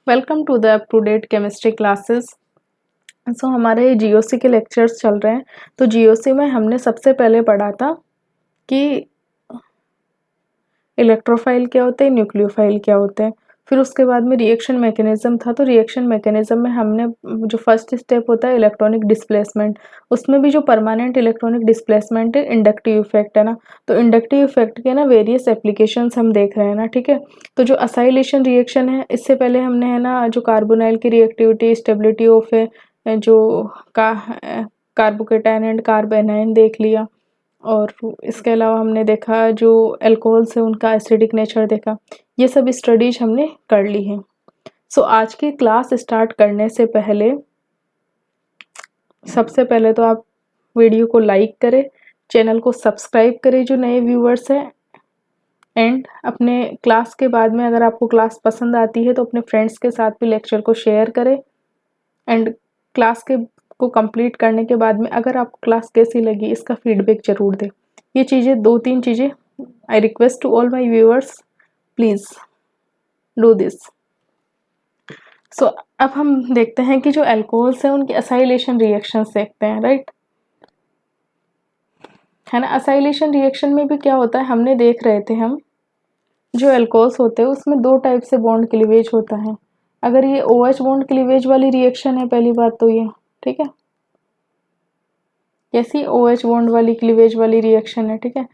Welcome to the up to date chemistry classes. So हमारे GOC के lectures चल रहे हैं। तो जीओसी में हमने सबसे पहले पढ़ा था कि इलेक्ट्रोफाइल क्या होते हैं, न्यूक्लियोफाइल क्या होते हैं। फिर उसके बाद में रिएक्शन मैकेनिज्म था। तो रिएक्शन मैकेनिज्म में हमने जो फर्स्ट स्टेप होता है इलेक्ट्रॉनिक डिस्प्लेसमेंट, उसमें भी जो परमानेंट इलेक्ट्रॉनिक डिस्प्लेसमेंट है इंडक्टिव इफेक्ट है ना। तो इंडक्टिव इफेक्ट के ना वेरियस एप्लीकेशंस हम देख रहे हैं ना, ठीक है। तो जो असाइलेशन रिएक्शन है, इससे पहले हमने है ना जो कार्बोनाइल की रिएक्टिविटी, स्टेबिलिटी ऑफ जो कार्बोकेटायन एंड कार्बोएनायन देख लिया। और इसके अलावा हमने देखा जो अल्कोहल से उनका एसिडिक नेचर देखा। ये सब स्टडीज हमने कर ली है। सो आज की क्लास स्टार्ट करने से पहले सबसे पहले तो आप वीडियो को लाइक करें, चैनल को सब्सक्राइब करें जो नए व्यूअर्स हैं, एंड अपने क्लास के बाद में अगर आपको क्लास पसंद आती है तो अपने फ्रेंड्स के साथ भी लेक्चर को शेयर करें। एंड क्लास को कंप्लीट करने के बाद में अगर आपको क्लास कैसी लगी इसका फीडबैक जरूर दें। ये चीज़ें, दो तीन चीज़ें I request to all my viewers, please do this. So अब हम देखते हैं कि जो अल्कोहल्स हैं उनकी असाइलेशन रिएक्शंस देखते हैं, राइट है ना। असाइलेशन रिएक्शन में भी क्या होता है, हमने देख रहे थे हम जो अल्कोहल्स होते हैं उसमें दो टाइप से बॉन्ड क्लीवेज होता है। अगर ये OH बॉन्ड क्लीवेज वाली रिएक्शन है पहली बात तो ये, ठीक है, कैसी OH बॉन्ड वाली क्लीवेज वाली रिएक्शन है, ठीक है।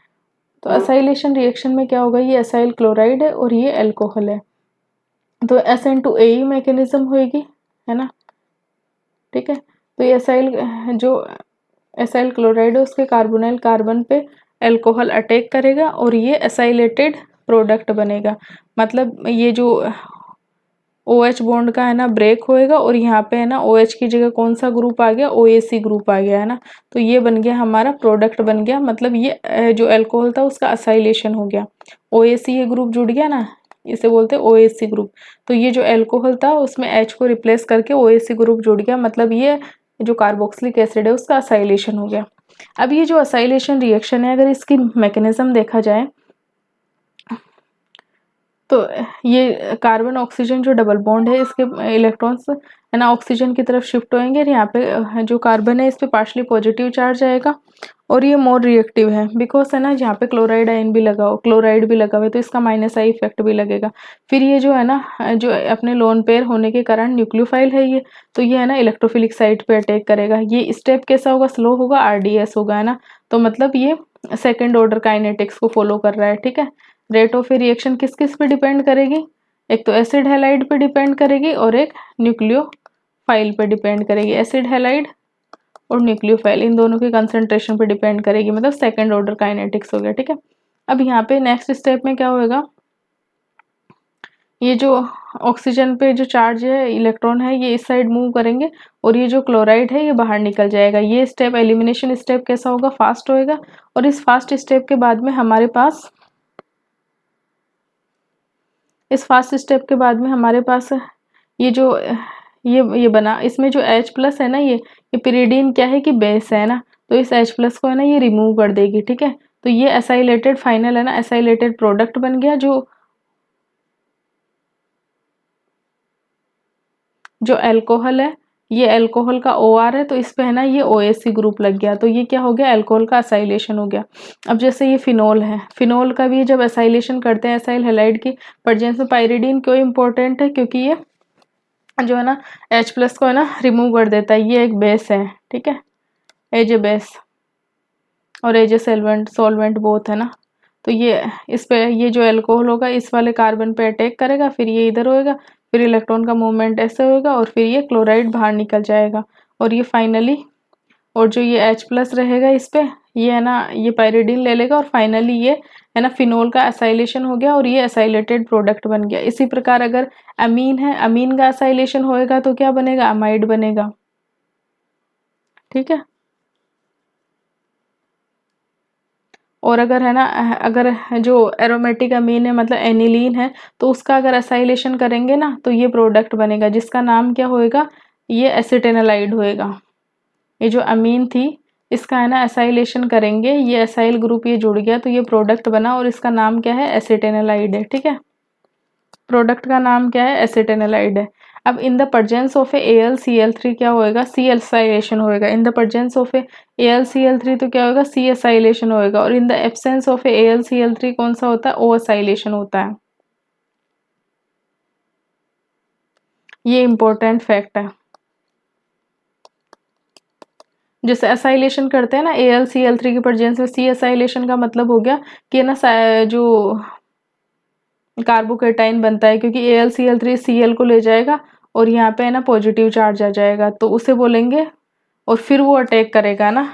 तो असाइलेशन रिएक्शन में क्या होगा, ये असाइल क्लोराइड है और ये अल्कोहल है, तो SN2AE मैकेनिज्म होगी, है ना, ठीक है। तो ये असाइल क्लोराइड है, उसके कार्बोनाइल कार्बन पे अल्कोहल अटैक करेगा और ये असाइलेटेड प्रोडक्ट बनेगा। मतलब ये जो OH बॉन्ड का है ना ब्रेक होएगा और यहाँ पे है ना OH की जगह कौन सा ग्रुप आ गया, OAC ग्रुप आ गया, है ना। तो ये बन गया हमारा प्रोडक्ट बन गया, मतलब ये जो अल्कोहल था उसका असाइलेशन हो गया, OAC ये ग्रुप जुड़ गया ना, इसे बोलते हैं OAC ग्रुप। तो ये जो अल्कोहल था उसमें H को रिप्लेस करके OAC ग्रुप जुड़ गया, मतलब ये जो कार्बोक्सिलिक एसिड है उसका असाइलेशन हो गया। अब ये जो असाइलेशन रिएक्शन है, अगर इसकी मैकेनिज्म देखा जाए तो ये कार्बन ऑक्सीजन जो डबल बॉन्ड है इसके इलेक्ट्रॉन्स है ना ऑक्सीजन की तरफ शिफ्ट होंगे, और यहाँ पे जो कार्बन है इस पे पार्शली पॉजिटिव चार्ज आएगा और ये मोर रिएक्टिव है बिकॉज है ना यहाँ पे क्लोराइड आयन भी लगा हो, क्लोराइड भी लगा हुआ है, तो इसका -I इफेक्ट भी लगेगा। फिर ये जो है ना जो अपने लोन पेयर होने के कारण न्यूक्लियोफाइल है ये, तो ये है ना इलेक्ट्रोफिलिक साइट पे अटैक करेगा। ये स्टेप कैसा होगा, स्लो होगा, RDS होगा, है ना। तो मतलब ये सेकेंड ऑर्डर काइनेटिक्स को फॉलो कर रहा है, ठीक है। रेट ऑफ रिएक्शन किस किस पे डिपेंड करेगी, एक तो एसिड हैलाइड पे डिपेंड करेगी और एक न्यूक्लियोफाइल पे डिपेंड करेगी। एसिड हैलाइड और न्यूक्लियोफाइल इन दोनों के कंसंट्रेशन पे डिपेंड करेगी, मतलब सेकंड ऑर्डर काइनेटिक्स हो गया, ठीक है। अब यहाँ पे नेक्स्ट स्टेप में क्या होएगा, ये जो ऑक्सीजन पे जो चार्ज है, इलेक्ट्रॉन है, ये इस साइड मूव करेंगे और ये जो क्लोराइड है ये बाहर निकल जाएगा। ये स्टेप एलिमिनेशन स्टेप कैसा होगा, फास्ट होएगा। और इस फास्ट स्टेप के बाद में हमारे पास ये जो ये बना, इसमें जो H+ है ना, ये पिरिडीन क्या है कि बेस है ना, तो इस H+ को है ना ये रिमूव कर देगी, ठीक है। तो ये एसाइलेटेड फाइनल है ना एसाइलेटेड प्रोडक्ट बन गया। जो अल्कोहल है, ये अल्कोहल का OR है, तो इस पे है ना ये OAC ग्रुप लग गया, तो ये क्या हो गया, अल्कोहल का असाइलेशन हो गया। अब जैसे ये फिनोल है, फिनोल का भी जब असाइलेशन करते हैं एसाइल हैलाइड की प्रेजेंस में, पाइरिडीन क्यों इंपॉर्टेंट है, क्योंकि ये जो है ना H+ को है ना रिमूव कर देता है। ये एक बेस है, ठीक है, एज ए बेस और एज ए सॉल्वेंट बोथ, है ना। तो ये इस पे ये जो अल्कोहल होगा इस वाले कार्बन पे अटैक करेगा, फिर ये इधर होएगा, फिर इलेक्ट्रॉन का मूवमेंट ऐसे होएगा और फिर ये क्लोराइड बाहर निकल जाएगा और ये फाइनली, और जो ये H+ रहेगा इस पे, ये है ना ये पाइरिडीन ले लेगा और फाइनली ये है ना फिनोल का असाइलेशन हो गया और ये असाइलेटेड प्रोडक्ट बन गया। इसी प्रकार अगर अमीन है, अमीन का असाइलेशन होएगा तो क्या बनेगा, अमाइड बनेगा, ठीक है। और अगर है ना अगर जो एरोमेटिक अमीन है मतलब एनिलीन है, तो उसका अगर असाइलेशन करेंगे ना तो ये प्रोडक्ट बनेगा जिसका नाम क्या होएगा, ये एसिटेनलाइड होएगा। ये जो अमीन थी इसका है ना असाइलेशन करेंगे, ये असाइल ग्रुप ये जुड़ गया तो ये प्रोडक्ट बना और इसका नाम क्या है, एसिटेनलाइड है, ठीक है। प्रोडक्ट का नाम क्या है, एसिटेनालाइड है। अब in the presence of A AlCl3 क्या होएगा, सी एसाइलेशन होएगा। In the presence of A AlCl3 तो क्या होगा, सी एसाइलेशन होएगा। और in the absence of A AlCl3 कौन सा होता है, ओ एसाइलेशन होता है। ये इंपॉर्टेंट फैक्ट है। जैसे एसाइलेशन करते हैं ना AlCl3 की प्रेजेंस में, सी एसाइलेशन का मतलब हो गया कि ना जो कार्बोकेटाइन बनता है, क्योंकि AlCl3 Cl को ले जाएगा और यहाँ पे है ना पॉजिटिव चार्ज आ जाएगा, तो उसे बोलेंगे, और फिर वो अटैक करेगा ना,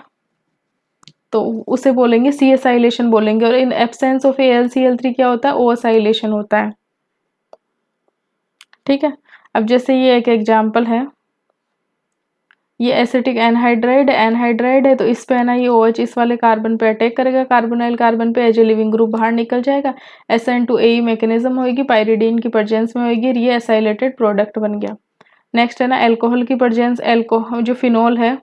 तो उसे बोलेंगे सी एसाइलेशन बोलेंगे। और इन एब्सेंस ऑफ AlCl3 क्या होता है, ओ एसाइलेशन होता है। ठीक है। अब जैसे ये एक एग्जाम्पल है, ये एसिटिक एनहाइड्राइड है, तो इस पे है ना ये OH इस वाले कार्बन पे अटैक करेगा, कार्बोनाइल कार्बन पे, एज ए लिविंग ग्रुप बाहर निकल जाएगा। SN2AE मैकेनिज्म होगी, पायरिडीन की प्रेजेंस में होगी, ये एसाइलेटेड प्रोडक्ट बन गया। नेक्स्ट है ना एल्कोहल की प्रेजेंस, एल्कोहल जो फिनोल है,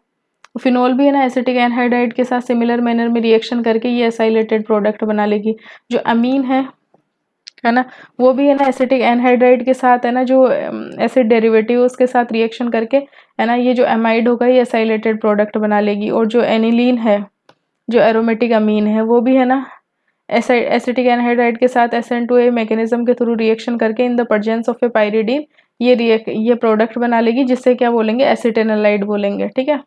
फिनोल भी है ना एसिटिक एनहाइड्राइड के साथ सिमिलर मैनर में रिएक्शन करके ये एसाइलेटेड प्रोडक्ट बना लेगी। जो अमीन है ना, वो भी है ना एसिटिक एनहाइड्राइड के साथ है ना, जो एसिड डेरिवेटिव उसके साथ रिएक्शन करके है ना, ये जो एमाइड होगा ये एसाइलेटेड प्रोडक्ट बना लेगी। और जो एनिलीन है, जो एरोमेटिक अमीन है, वो भी है ना एसिटिक एनहाइड्राइड के साथ SN2A मैकेनिज्म के थ्रू रिएक्शन करके in the presence of A pyridine ये प्रोडक्ट बना लेगी, जिससे क्या बोलेंगे, एसिटेनालाइड बोलेंगे। ठीक है।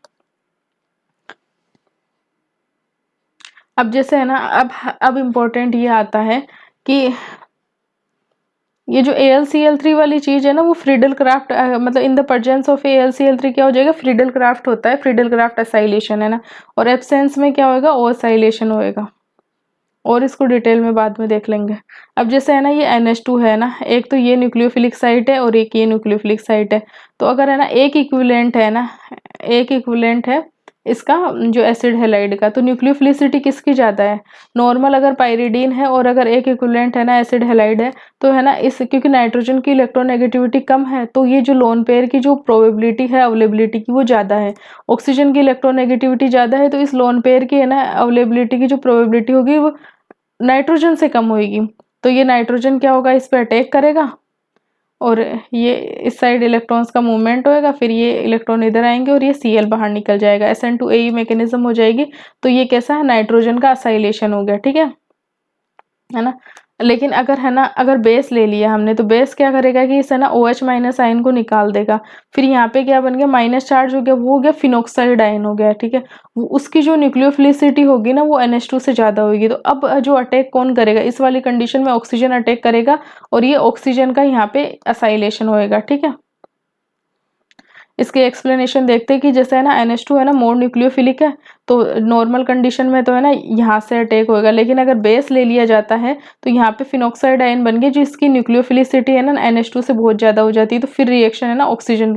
अब जैसे है ना, अब इम्पोर्टेंट ये आता है कि ये जो AlCl3 वाली चीज है ना, वो फ्रीडल क्राफ्ट मतलब in the presence of AlCl3 क्या हो जाएगा, फ्रीडल क्राफ्ट होता है, फ्रीडल क्राफ्ट एसाइलेशन है ना। और एब्सेंस में क्या होएगा, ओ एसाइलेशन होएगा। और इसको डिटेल में बाद में देख लेंगे। अब जैसे है ना ये NH2 है ना, एक तो ये न्यूक्लियोफिलिक साइट है और एक ये न्यूक्लियोफिलिक साइट है। तो अगर है ना एक इक्विवेलेंट है ना, एक इक्विवेलेंट है इसका जो एसिड हैलाइड का, तो न्यूक्लियोफिलिसिटी किसकी ज़्यादा है, नॉर्मल अगर पायरिडीन है, और अगर एक इक्विवेलेंट है ना एसिड हैलाइड है, तो है ना इस क्योंकि नाइट्रोजन की इलेक्ट्रोनेगेटिविटी कम है, तो ये जो लोन पेयर की जो प्रोबेबिलिटी है अवेलेबिलिटी की वो ज़्यादा है। ऑक्सीजन की इलेक्ट्रोनेगेटिविटी ज़्यादा है, तो इस लोन पेयर की है ना अवेलेबिलिटी की जो प्रोबेबिलिटी होगी वो नाइट्रोजन से कम होगी। तो ये नाइट्रोजन क्या होगा, इस पर अटैक करेगा, और ये इस साइड इलेक्ट्रॉन्स का मूवमेंट होएगा, फिर ये इलेक्ट्रॉन इधर आएंगे और ये Cl बाहर निकल जाएगा, SN2AE मैकेनिज्म हो जाएगी। तो ये कैसा है, नाइट्रोजन का असाइलेशन हो गया। ठीक है ना। लेकिन अगर है ना, अगर बेस ले लिया हमने, तो बेस क्या करेगा कि इस है ना OH माइनस आयन को निकाल देगा, फिर यहाँ पे क्या बन गया, माइनस चार्ज हो गया, वो हो गया फिनोक्साइड आयन हो गया। ठीक है। उसकी जो न्यूक्लियोफिलिसिटी होगी ना वो NH2 से ज़्यादा होगी। तो अब जो अटैक कौन करेगा, इस वाली कंडीशन में ऑक्सीजन अटैक करेगा, और ये ऑक्सीजन का यहाँ पे असाइलेशन होएगा। ठीक है। इसके एक्सप्लेनेशन देखते हैं कि जैसे है ना NH2 है ना मोर न्यूक्लियोफिलिक है, तो नॉर्मल कंडीशन में तो है ना यहाँ से अटैक होएगा, लेकिन अगर बेस ले लिया जाता है तो यहाँ पे फिनोक्साइड आयन बन गए, जिसकी न्यूक्लियोफिलिसिटी है ना NH2 से बहुत ज़्यादा हो जाती है, तो फिर रिएक्शन है ना ऑक्सीजन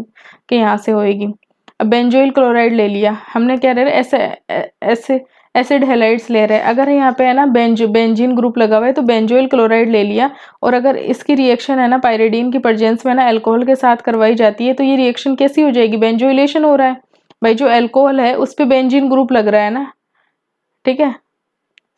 के यहाँ से होएगी। अब बेंजोइल क्लोराइड ले लिया हमने, क्या ले रहे ऐसे एसिड हैलाइड्स ले रहे हैं। अगर यहाँ पे है ना बेंजीन ग्रुप लगा हुआ है, तो बेंजोइल क्लोराइड ले लिया, और अगर इसकी रिएक्शन है ना पायरिडीन की प्रेजेंस में ना अल्कोहल के साथ करवाई जाती है, तो ये रिएक्शन कैसी हो जाएगी, बेंजोइलेशन हो रहा है भाई, जो अल्कोहल है उस पे बेंजीन ग्रुप लग रहा है ना। ठीक है।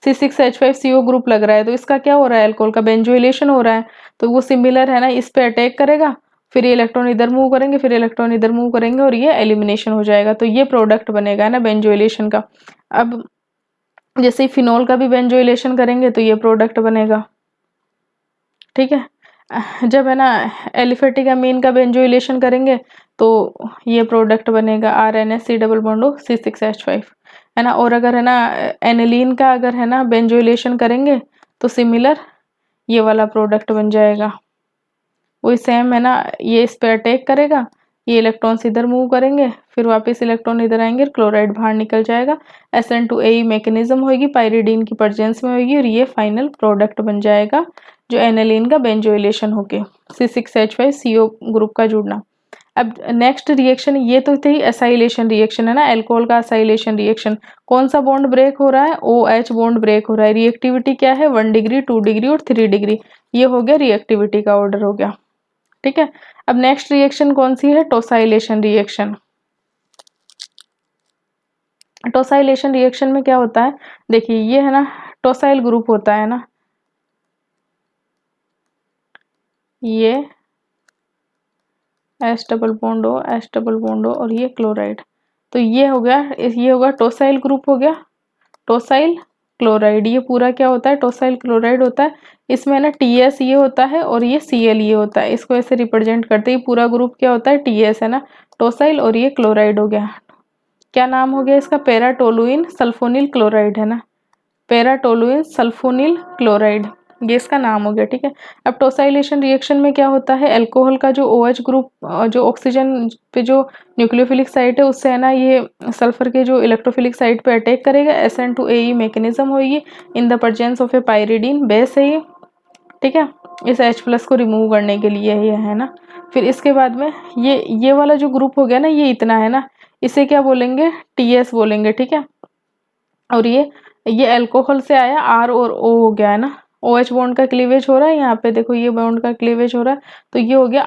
C6H5CO ग्रुप लग रहा है, तो इसका क्या हो रहा है, अल्कोहल का बेंजोइलेशन हो रहा है। तो वो सिमिलर है ना, इस पे अटैक करेगा, फिर ये इलेक्ट्रॉन इधर मूव करेंगे, फिर इलेक्ट्रॉन इधर मूव करेंगे, और ये एलिमिनेशन हो जाएगा। तो ये प्रोडक्ट बनेगा ना बेंजोइलेशन का। अब जैसे ही फिनोल का भी बेंजोइलेशन करेंगे तो ये प्रोडक्ट बनेगा। ठीक है। जब है ना एलिफेटिक अमीन का बेंजोइलेशन करेंगे तो ये प्रोडक्ट बनेगा RNS C double bond C6H5 है ना। और अगर है ना एनिलीन का अगर है ना बेंजोइलेशन करेंगे तो सिमिलर ये वाला प्रोडक्ट बन जाएगा। वही सेम है ना, ये इस पे अटैक करेगा, ये इलेक्ट्रॉन्स इधर मूव करेंगे, फिर वापस इलेक्ट्रॉन इधर आएंगे, क्लोराइड बाहर निकल जाएगा। SN2AE मैकेनिज्म होगी, पायरिडीन की प्रेजेंस में होगी, और ये फाइनल प्रोडक्ट बन जाएगा जो एनिलीन का बेंजोइलेशन होके C6H5CO ग्रुप का जुड़ना। अब नेक्स्ट रिएक्शन ये तो थी एसाइलेशन रिएक्शन है ना, अल्कोहल का एसाइलेशन रिएक्शन। कौन सा बॉन्ड ब्रेक हो रहा है, OH बॉन्ड ब्रेक हो रहा है। रिएक्टिविटी क्या है, 1 डिग्री 2 डिग्री और 3 डिग्री। ये हो गया रिएक्टिविटी का ऑर्डर हो गया। ठीक है। अब नेक्स्ट रिएक्शन कौन सी है, टोसाइलेशन रिएक्शन। टोसाइलेशन रिएक्शन में क्या होता है, देखिए ये है ना टोसाइल ग्रुप होता है ना, ये H double bond O, H double bond O, और ये क्लोराइड। तो ये हो गया, ये होगा टोसाइल ग्रुप हो गया, टोसाइल क्लोराइड। ये पूरा क्या होता है, टोसाइल क्लोराइड होता है। इसमें ना TS ये होता है और ये Cl ये होता है, इसको ऐसे रिप्रेजेंट करते हैं। पूरा ग्रुप क्या होता है, TS है ना, टोसाइल, और ये क्लोराइड हो गया। क्या नाम हो गया इसका, पैराटोलुइन सल्फोनिल क्लोराइड है ना, पैराटोलुइन सल्फोनिल क्लोराइड, ये इसका नाम हो गया। ठीक है। अब टोसाइलेशन रिएक्शन में क्या होता है, अल्कोहल का जो OH ग्रुप जो ऑक्सीजन पे जो न्यूक्लियोफिलिक साइट है उससे है ना ये सल्फर के जो इलेक्ट्रोफिलिक साइट पे अटैक करेगा, SN2AE मैकेनिज्म होगी in the presence of A pyridine base है ये। ठीक है, इस H+ को रिमूव करने के लिए ये है ना। फिर इसके बाद में ये वाला जो ग्रुप हो गया ना, ये इतना है ना, इसे क्या बोलेंगे, TS बोलेंगे। ठीक है। और ये अल्कोहल से आया R और O हो गया है ना, OH बॉन्ड का क्लीवेज हो रहा है यहाँ पे, देखो ये बॉन्ड का क्लीवेज हो रहा है, तो ये हो गया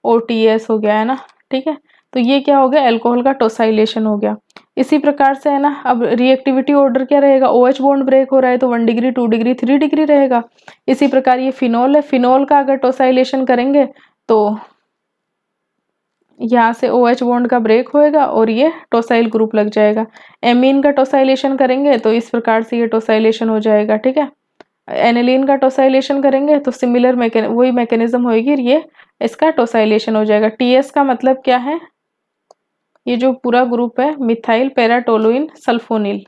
ROTS हो गया है ना। ठीक है। तो ये क्या हो गया, अल्कोहल का टोसाइलेशन हो गया। इसी प्रकार से है ना, अब रिएक्टिविटी ऑर्डर क्या रहेगा, OH बॉन्ड ब्रेक हो रहा है तो 1 डिग्री 2 डिग्री 3 डिग्री रहेगा। इसी प्रकार ये फिनोल है, फिनोल का अगर टोसाइलेशन करेंगे तो यहाँ से OH बॉन्ड का ब्रेक होएगा और ये टोसाइल ग्रुप लग जाएगा। एमीन का टोसाइलेशन करेंगे तो इस प्रकार से ये टोसाइलेशन हो जाएगा। ठीक है। एनिलीन का टोसाइलेशन करेंगे तो सिमिलर वही मैकेनिज्म होगी, ये इसका टोसाइलेशन हो जाएगा। TS का मतलब क्या है, ये जो पूरा ग्रुप है मिथाइल पैराटोलुइन सल्फोनिल,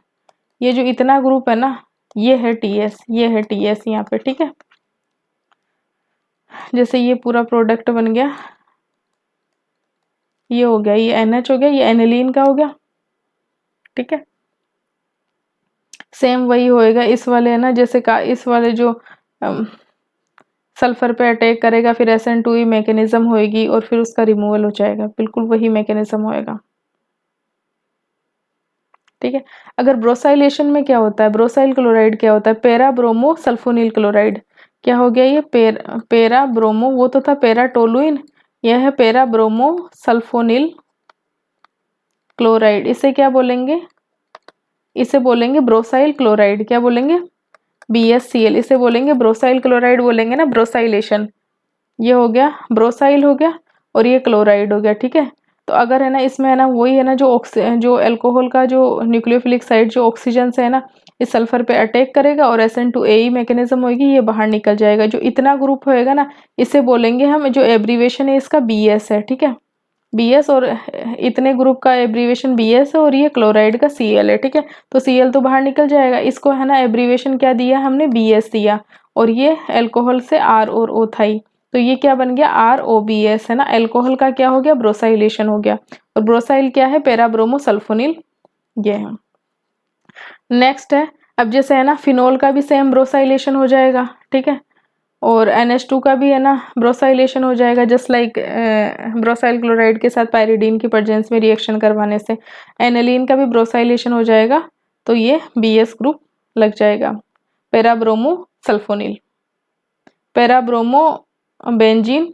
ये जो इतना ग्रुप है ना, ये है TS, ये है TS यहाँ पे। ठीक है। जैसे ये पूरा प्रोडक्ट बन गया, ये हो गया, ये NH हो गया, ये एनिलीन का हो गया। ठीक है। सेम वही होएगा इस वाले है ना, जैसे का इस वाले जो सल्फर पे अटैक करेगा, फिर SN2E मैकेनिज्म होएगी और फिर उसका रिमूवल हो जाएगा, बिल्कुल वही मैकेनिज्म होएगा। ठीक है। अगर ब्रोसाइलेशन में क्या होता है, ब्रोसाइल क्लोराइड क्या होता है, पैरा ब्रोमो सल्फोनिल क्लोराइड। क्या हो गया ये, पैरा ब्रोमो, वो तो था पैराटोलुइन, यह है पैरा ब्रोमो सल्फोनिल क्लोराइड। इसे क्या बोलेंगे, इसे बोलेंगे ब्रोसाइल क्लोराइड। क्या बोलेंगे, BSCl, इसे बोलेंगे ब्रोसाइल क्लोराइड बोलेंगे ना, ब्रोसाइलेशन। ये हो गया ब्रोसाइल हो गया और ये क्लोराइड हो गया। ठीक है। तो अगर है ना इसमें है ना वही है ना, जो अल्कोहल का जो न्यूक्लियोफिलिक साइड जो ऑक्सीजन से है ना इस सल्फर पे अटैक करेगा और SN2AE मैकेनिज्म होगी, ये बाहर निकल जाएगा। जो इतना ग्रुप होएगा ना, इसे बोलेंगे हम, जो एब्रीवेशन है इसका BS है। ठीक है, BS, और इतने ग्रुप का एब्रीवेशन BS है और ये क्लोराइड का Cl है। ठीक है। तो Cl तो बाहर निकल जाएगा, इसको है ना एब्रीवेशन क्या दिया हमने, BS दिया, और ये अल्कोहल से R और O था ही, तो ये क्या बन गया, ROBS है ना। अल्कोहल का क्या हो गया, ब्रोसाइलेशन हो गया, और ब्रोसाइल क्या है, पैराब्रोमो सल्फोनिल, ये है। नेक्स्ट है, अब जैसे है ना फिनोल का भी सेम ब्रोसाइलेशन हो जाएगा। ठीक है। और NH2 का भी है ना ब्रोसाइलेशन हो जाएगा, जस्ट लाइक ब्रोसाइल क्लोराइड के साथ पायरिडीन की प्रेजेंस में रिएक्शन करवाने से। एनिलीन का भी ब्रोसाइलेशन हो जाएगा, तो ये BS ग्रुप लग जाएगा, पैराब्रोमो सल्फोनिल, पैराब्रोमो बेंजीन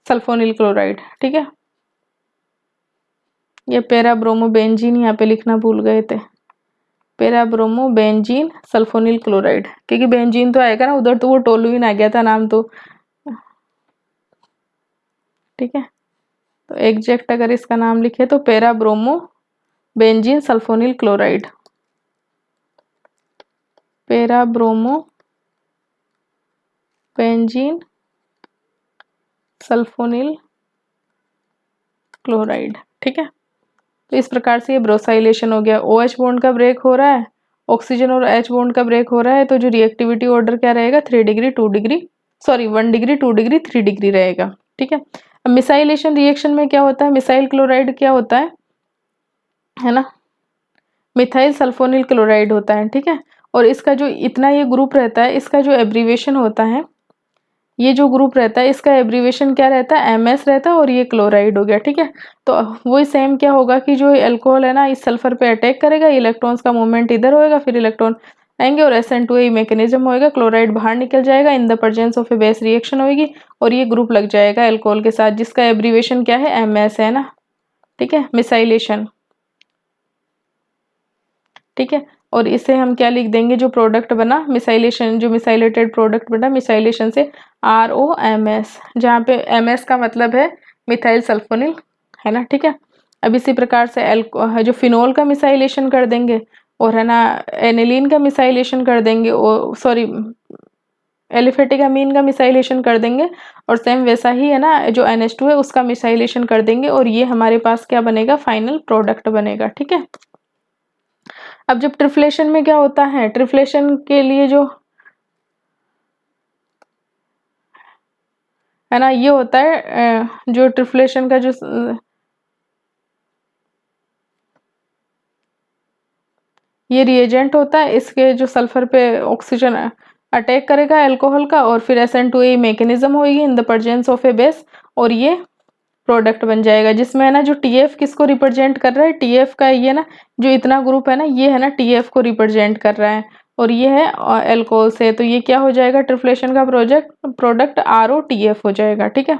सल्फोनिल क्लोराइड। ठीक है। ये पैराब्रोमो बेंजीन यहाँ पे लिखना भूल गए थे, पैराब्रोमो बेंजीन सल्फोनिल क्लोराइड, क्योंकि बेंजीन तो आएगा ना, उधर तो वो टोलुइन आ गया था नाम तो। ठीक है। तो एग्जैक्ट अगर इसका नाम लिखे तो parabromo benzene sulphonyl chloride, parabromo benzene sulphonyl chloride. ठीक है। तो इस प्रकार से ये ब्रोसाइलेशन हो गया। OH बॉन्ड का ब्रेक हो रहा है, ऑक्सीजन और H बॉन्ड का ब्रेक हो रहा है, तो जो रिएक्टिविटी ऑर्डर क्या रहेगा, 3 degree 2 degree, sorry 1 degree 2 degree 3 degree रहेगा। ठीक है। अब मिसाइलेशन रिएक्शन में क्या होता है, मिसाइल क्लोराइड क्या होता है ना, मिथाइल सल्फोनिल क्लोराइड होता है। ठीक है। और इसका जो इतना ये ग्रुप रहता है, इसका जो एब्रीवेशन होता है, ये जो ग्रुप रहता है इसका एब्रीवेशन क्या रहता है, MS रहता है, और ये क्लोराइड हो गया। ठीक है। तो वही सेम क्या होगा कि जो अल्कोहल है ना इस सल्फर पे अटैक करेगा, इलेक्ट्रॉन्स का मूवमेंट इधर होएगा, फिर इलेक्ट्रॉन आएंगे और SN2A मैकेनिज्म होएगा, क्लोराइड बाहर निकल जाएगा, in the presence of A base reaction होगी और ये ग्रुप लग जाएगा अल्कोहल के साथ, जिसका एब्रीवेशन क्या है, MS है ना। ठीक है, मिसाइलेशन। ठीक है। और इसे हम क्या लिख देंगे, जो प्रोडक्ट बना मिसाइलेशन, जो मिसाइलेटेड प्रोडक्ट बना मिसाइलेशन से, ROMS, जहाँ पे MS का मतलब है मिथाइल सल्फोनिल, है ना, ठीक है। अब इसी प्रकार से जो फिनोल का मिसाइलेशन कर देंगे और है ना एनिलीन का मिसाइलेशन कर देंगे, सॉरी एलिफेटिक अमीन का मिसाइलेशन कर देंगे, और सेम वैसा ही है ना जो NH2 है उसका मिसाइलेशन कर देंगे, और ये हमारे पास क्या बनेगा, फाइनल प्रोडक्ट बनेगा, ठीक है। अब जब ट्रिफ्लेशन में क्या होता है, ट्रिफ्लेशन के लिए जो है ना ये होता है, जो ट्रिफ्लेशन का जो ये रिएजेंट होता है, इसके जो सल्फर पे ऑक्सीजन अटैक करेगा अल्कोहल का, और फिर SN2A मैकेनिज्म होगी in the presence of A base, और ये प्रोडक्ट बन जाएगा, जिसमें है ना जो TF किसको रिप्रेजेंट कर रहा है, TF का ये ना जो इतना ग्रुप है ना ये है ना TF को रिप्रेजेंट कर रहा है, और ये है अल्कोहल से, तो ये क्या हो जाएगा, ट्रिफ्लेशन का प्रोडक्ट ROTF हो जाएगा, ठीक है।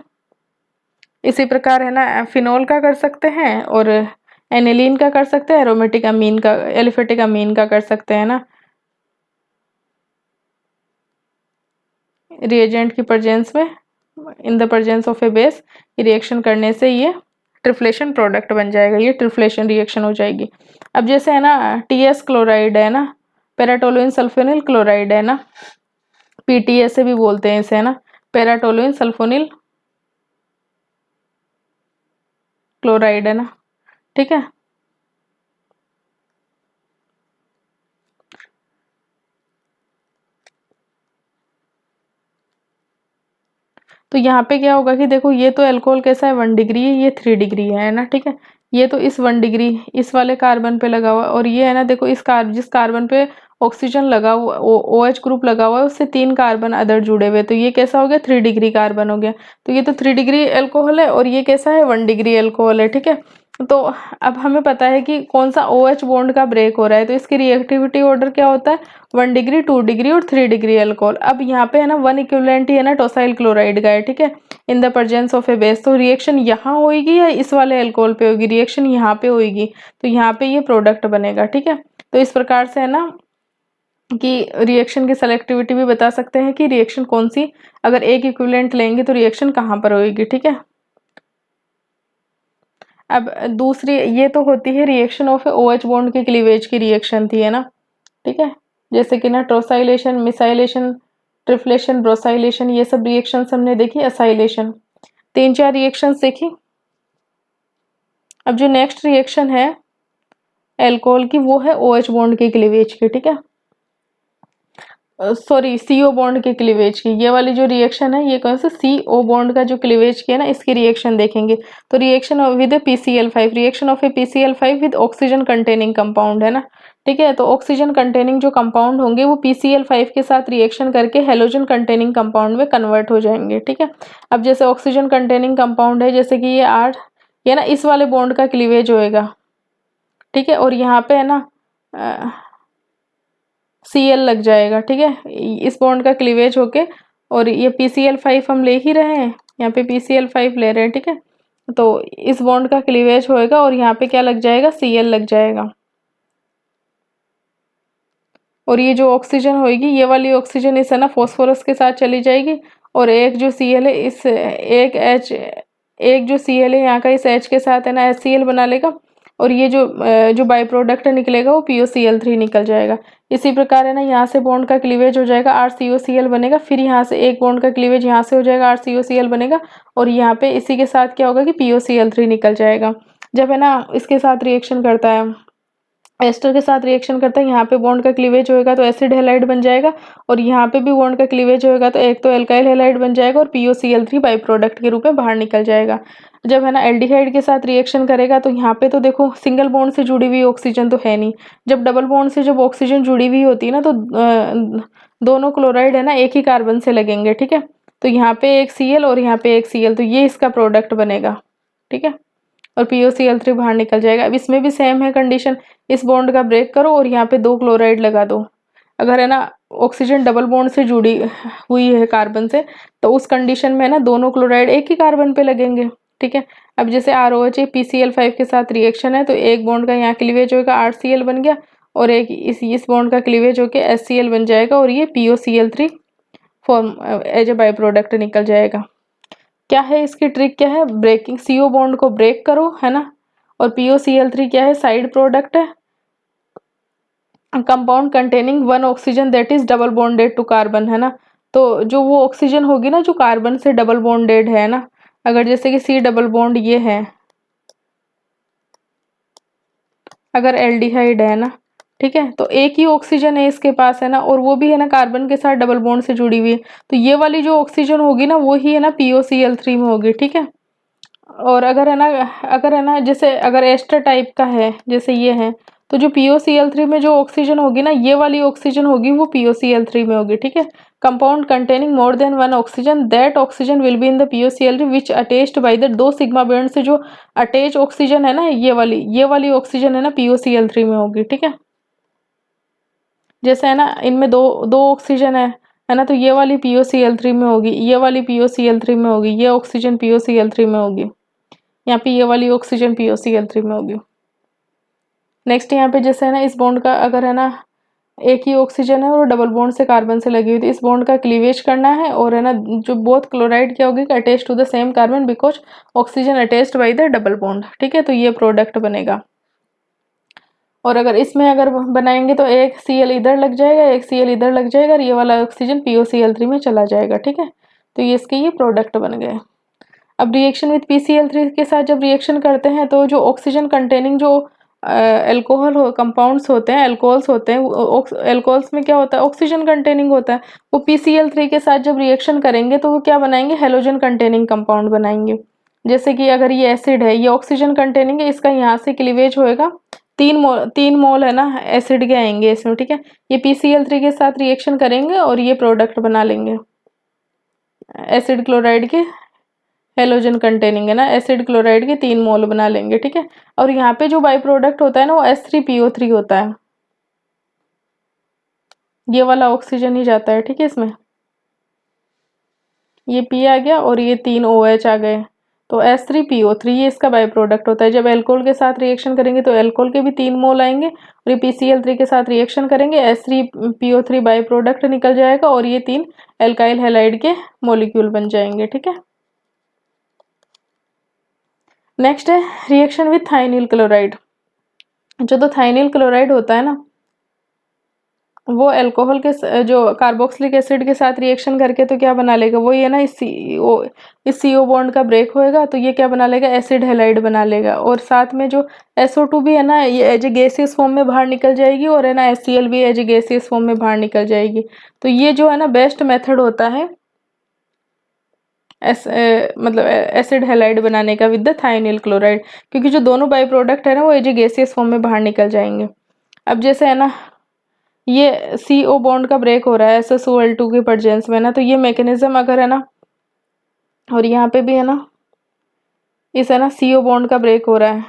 इसी प्रकार है ना फिनोल का कर सकते हैं, और एनिलीन का कर सकते हैं, एरोमेटिक अमीन का, एलिफेटिक अमीन का कर सकते हैं ना, रिएजेंट की प्रेजेंस में, in the presence of A base, reaction करने से ये ट्रिफ्लेशन प्रोडक्ट बन जाएगा, ये ट्रिफ्लेशन रिएक्शन हो जाएगी। अब जैसे है ना TS क्लोराइड है ना, पैराटोलुइन सल्फोनिल क्लोराइड है ना, PTS से भी बोलते हैं इसे, है ना पैराटोलुइन सल्फोनिल क्लोराइड, है ना, ठीक है। तो यहाँ पे क्या होगा कि देखो ये तो अल्कोहल कैसा है 1 डिग्री है, ये 3 डिग्री है ना, ठीक है। ये तो इस 1 डिग्री इस वाले कार्बन पे लगा हुआ है, और ये है ना देखो इस जिस कार्बन पे ऑक्सीजन लगा हुआ, OH ग्रुप लगा हुआ है, उससे 3 कार्बन अदर जुड़े हुए, तो ये कैसा हो गया 3 डिग्री कार्बन हो गया। तो ये तो 3 डिग्री अल्कोहल है, और ये कैसा है 1 डिग्री अल्कोहल है, ठीक है। तो अब हमें पता है कि कौन सा OH बॉन्ड का ब्रेक हो रहा है, तो इसकी रिएक्टिविटी ऑर्डर क्या होता है, 1 डिग्री, 2 डिग्री और 3 डिग्री अल्कोहल। अब यहाँ पे है ना 1 इक्विवेलेंट ही है ना टोसाइल क्लोराइड का है, ठीक है, in the presence of A base. तो रिएक्शन यहाँ होगी या इस वाले अल्कोहल पे होगी, रिएक्शन यहाँ पे होगी, तो यहाँ पे ये प्रोडक्ट बनेगा, ठीक है। तो इस प्रकार से है ना कि रिएक्शन की सेलेक्टिविटी भी बता सकते हैं कि रिएक्शन कौन सी, अगर एक इक्विवेलेंट लेंगे तो रिएक्शन कहाँ पर होगी, ठीक है। अब दूसरी ये तो होती है रिएक्शन ऑफ OH बॉन्ड के क्लीवेज की रिएक्शन थी, है ना, ठीक है। जैसे कि ना ट्रोसाइलेशन, मिसाइलेशन, ट्रिफ्लेशन, ब्रोसाइलेशन, ये सब रिएक्शंस हमने देखी, असाइलेशन, 3-4 रिएक्शंस देखी। अब जो नेक्स्ट रिएक्शन है अल्कोहल की वो है OH बॉन्ड के क्लीवेज की, ठीक है, सॉरी CO बॉन्ड के क्लीवेज की। ये वाली जो रिएक्शन है ये कौन सा CO बॉन्ड का जो क्लीवेज की है ना इसकी रिएक्शन देखेंगे। तो reaction with PCl5, reaction of A PCl5 with oxygen containing compound, है ना, ठीक है। तो ऑक्सीजन कंटेनिंग जो कंपाउंड होंगे वो PCl5 के साथ रिएक्शन करके हेलोजन कंटेनिंग कंपाउंड में कन्वर्ट हो जाएंगे, ठीक है। अब जैसे ऑक्सीजन कंटेनिंग कंपाउंड है, जैसे कि ये 8, ये ना इस वाले बॉन्ड का क्लीवेज होएगा, ठीक है, और यहाँ पे है ना Cl लग जाएगा, ठीक है, इस बॉन्ड का क्लीवेज होके, और ये PCl5 हम ले ही रहे हैं, यहाँ पे PCl5 ले रहे हैं, ठीक है। तो इस बॉन्ड का क्लीवेज होएगा और यहाँ पे क्या लग जाएगा, Cl लग जाएगा, और ये जो ऑक्सीजन होगी ये वाली ऑक्सीजन इस है ना फॉस्फोरस के साथ चली जाएगी, और एक जो Cl है इस एक जो Cl है यहाँ का इस H के साथ है ना HCl बना लेगा, और ये जो बाई प्रोडक्ट निकलेगा वो POCl3 निकल जाएगा। इसी प्रकार है ना यहाँ से बॉन्ड का क्लीवेज हो जाएगा, RCOCl बनेगा, फिर यहाँ से एक बॉन्ड का क्लीवेज यहाँ से हो जाएगा, RCOCl बनेगा, और यहाँ पे इसी के साथ क्या होगा कि POCl3 निकल जाएगा। जब है ना इसके साथ रिएक्शन करता है, एस्टर के साथ रिएक्शन करता है, यहाँ पे बॉन्ड का क्लीवेज होएगा तो एसिड हैलाइड बन जाएगा, और यहाँ पे भी बॉन्ड का क्लीवेज होएगा तो एक तो एल्काइल हैलाइड बन जाएगा, और POCl3 बाई प्रोडक्ट के रूप में बाहर निकल जाएगा। जब है ना एल्डिहाइड के साथ रिएक्शन करेगा तो यहाँ पे तो देखो सिंगल बॉन्ड से जुड़ी हुई ऑक्सीजन तो है नहीं, जब डबल बॉन्ड से जब ऑक्सीजन जुड़ी हुई होती है ना तो दोनों क्लोराइड है ना एक ही कार्बन से लगेंगे, ठीक है। तो यहाँ पे एक Cl और यहाँ पे एक Cl, तो ये इसका प्रोडक्ट बनेगा, ठीक है, और POCl3 बाहर निकल जाएगा। अब इसमें भी सेम है कंडीशन, इस बॉन्ड का ब्रेक करो और यहाँ पे 2 क्लोराइड लगा दो। अगर है ना ऑक्सीजन डबल बॉन्ड से जुड़ी हुई है कार्बन से, तो उस कंडीशन में ना दोनों क्लोराइड एक ही कार्बन पे लगेंगे, ठीक है। अब जैसे ROH PCl5 के साथ रिएक्शन है तो एक बॉन्ड का यहाँ क्लीवेज होगा, RCl बन गया, और एक इस बॉन्ड का क्लीवेज होके HCl बन जाएगा और ये POCl3 form as a by product निकल जाएगा। क्या है इसकी ट्रिक, क्या है, ब्रेकिंग, CO बॉन्ड को ब्रेक करो, है ना, और POCl3 क्या है, साइड प्रोडक्ट है, compound containing one oxygen that is double bonded to carbon, है ना। तो जो वो ऑक्सीजन होगी ना जो कार्बन से डबल बॉन्डेड है ना, अगर जैसे कि C डबल बॉन्ड ये है, अगर एल्डिहाइड है ना, ठीक है, तो एक ही ऑक्सीजन है इसके पास, है ना, और वो भी है ना कार्बन के साथ डबल बॉन्ड से जुड़ी हुई है, तो ये वाली जो ऑक्सीजन होगी ना वो ही है ना POCl3 में होगी, ठीक है। और अगर है ना जैसे अगर एस्टर टाइप का है जैसे ये है, तो जो POCl3 में जो ऑक्सीजन होगी ना ये वाली ऑक्सीजन होगी वो POCl3 में होगी, ठीक है। Compound containing more than one oxygen that oxygen will be in the POCl3 which attached by the दो सिग्मा बॉन्ड से जो अटैच ऑक्सीजन है ना ये वाली ऑक्सीजन है ना POCl3 में होगी, ठीक है। जैसे है ना इनमें दो दो ऑक्सीजन है ना, तो ये वाली POCl3 में होगी, ये वाली POCl3 में होगी, ये ऑक्सीजन POCl3 में होगी, यहाँ पे ये वाली ऑक्सीजन POCl3 में होगी। नेक्स्ट यहाँ पे जैसे है ना इस बॉन्ड का अगर है ना एक ही ऑक्सीजन है और डबल बॉन्ड से कार्बन से लगी हुई थी, इस बॉन्ड का क्लीवेज करना है और है ना जो बोथ क्लोराइड क्या होगी attach to the same carbon because oxygen attached by the double bond, ठीक है, तो ये प्रोडक्ट बनेगा। और अगर इसमें अगर बनाएंगे तो एक Cl इधर लग जाएगा, एक Cl इधर लग जाएगा और ये वाला ऑक्सीजन POCl3 में चला जाएगा, ठीक है, तो ये इसके ये प्रोडक्ट बन गए। अब रिएक्शन विथ PCl3 के साथ जब रिएक्शन करते हैं तो जो ऑक्सीजन कंटेनिंग जो एल्कोहल हो कंपाउंड्स होते हैं, एल्कोहल्स होते हैं, एल्कोहल्स में क्या होता है ऑक्सीजन कंटेनिंग होता है, वो PCl3 के साथ जब रिएक्शन करेंगे तो वो क्या बनाएंगे, हेलोजन कंटेनिंग कंपाउंड बनाएंगे। जैसे कि अगर ये एसिड है ये ऑक्सीजन कंटेनिंग है, इसका यहाँ से क्लीवेज होएगा, 3 मोल है ना एसिड के आएंगे इसमें, ठीक है, ये PCl3 के साथ रिएक्शन करेंगे और ये प्रोडक्ट बना लेंगे एसिड क्लोराइड के, हेलोजन कंटेनिंग है ना, एसिड क्लोराइड के 3 मोल बना लेंगे, ठीक है। और यहाँ पे जो बाई प्रोडक्ट होता है ना वो H3PO3 होता है, ये वाला ऑक्सीजन ही जाता है, ठीक है, इसमें ये P आ गया और ये 3 OH आ गए, तो H3PO3 ये इसका बाई प्रोडक्ट होता है। जब एल्कोहल के साथ रिएक्शन करेंगे तो एल्कोहल के भी 3 मोल आएंगे और ये PCl3 के साथ रिएक्शन करेंगे H3PO3 बाई प्रोडक्ट निकल जाएगा और ये 3 एल्काइल हैलाइड के मॉलिक्यूल बन जाएंगे, ठीक है। नेक्स्ट है रिएक्शन विथ थाइनिल क्लोराइड। जो तो थाइनिल क्लोराइड होता है ना वो अल्कोहल के जो कार्बोक्सिलिक एसिड के साथ रिएक्शन करके तो क्या बना लेगा, वो ये ना इस CO बॉन्ड का ब्रेक होएगा तो ये क्या बना लेगा, एसिड हैलाइड बना लेगा, और साथ में जो SO2 भी है ना ये एज ए गैसियस फॉर्म में बाहर निकल जाएगी और है ना HCl भी एज ए गैसियस फॉर्म में बाहर निकल जाएगी। तो ये जो है ना बेस्ट मेथड होता है मतलब एसिड हैलाइड बनाने का विद द थाइनिल क्लोराइड, क्योंकि जो दोनों बाई प्रोडक्ट है ना वो एज ए गैसियस फॉर्म में बाहर निकल जाएंगे। अब जैसे है ना ये CO बॉन्ड का ब्रेक हो रहा है SSOL2 के प्रेजेंस में ना, तो ये मैकेनिज्म अगर है ना, और यहाँ पे भी है ना इस है ना CO बॉन्ड का ब्रेक हो रहा है,